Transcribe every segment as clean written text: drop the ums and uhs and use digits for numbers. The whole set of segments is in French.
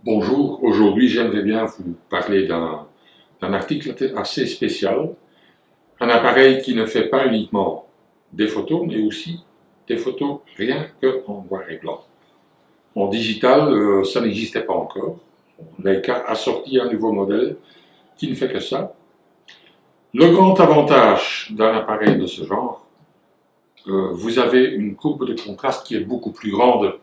Bonjour, aujourd'hui j'aimerais bien vous parler d'un article assez spécial, un appareil qui ne fait pas uniquement des photos, mais aussi des photos rien qu'en noir et blanc. En digital, ça n'existait pas encore. Leica a sorti un nouveau modèle qui ne fait que ça. Le grand avantage d'un appareil de ce genre, vous avez une courbe de contraste qui est beaucoup plus grande,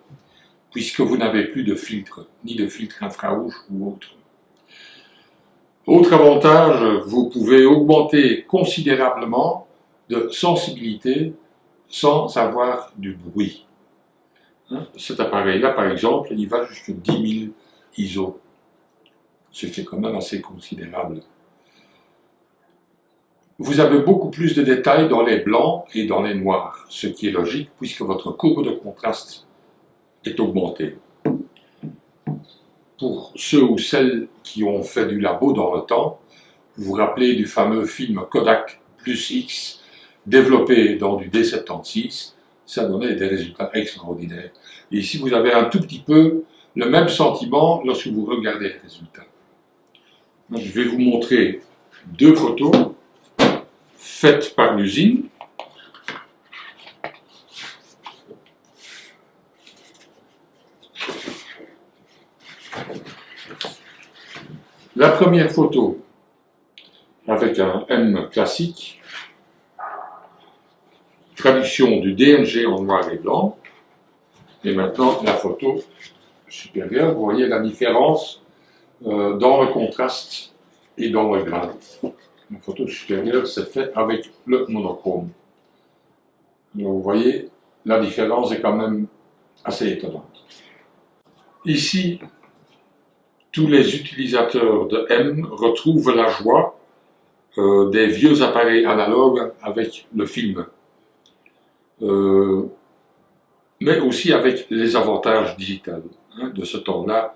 puisque vous n'avez plus de filtre, ni de filtre infrarouge ou autre. Autre avantage, vous pouvez augmenter considérablement de sensibilité sans avoir du bruit. Cet appareil-là, par exemple, il va jusqu'à 10 000 ISO. C'est quand même assez considérable. Vous avez beaucoup plus de détails dans les blancs et dans les noirs, ce qui est logique puisque votre courbe de contraste est augmentée. Pour ceux ou celles qui ont fait du labo dans le temps, vous vous rappelez du fameux film Kodak plus X, développé dans du D76, ça donnait des résultats extraordinaires. Et ici, vous avez un tout petit peu le même sentiment lorsque vous regardez les résultats. Je vais vous montrer deux photos faites par l'usine. La première photo avec un M classique, traduction du DNG en noir et blanc, et maintenant la photo supérieure, vous voyez la différence dans le contraste et dans le grain. La photo supérieure, c'est fait avec le monochrome. Donc vous voyez, la différence est quand même assez étonnante. Ici, tous les utilisateurs de M retrouvent la joie des vieux appareils analogues avec le film, mais aussi avec les avantages digitaux. De ce temps-là,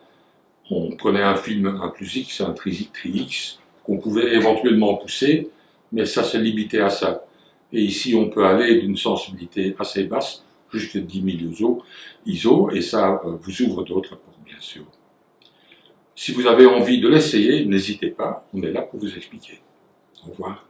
on prenait un film 1+X, un Tri-X, qu'on pouvait éventuellement pousser, mais ça se limitait à ça. Et ici, on peut aller d'une sensibilité assez basse, jusqu'à 10 000 ISO, et ça vous ouvre d'autres portes, bien sûr. Si vous avez envie de l'essayer, n'hésitez pas, on est là pour vous expliquer. Au revoir.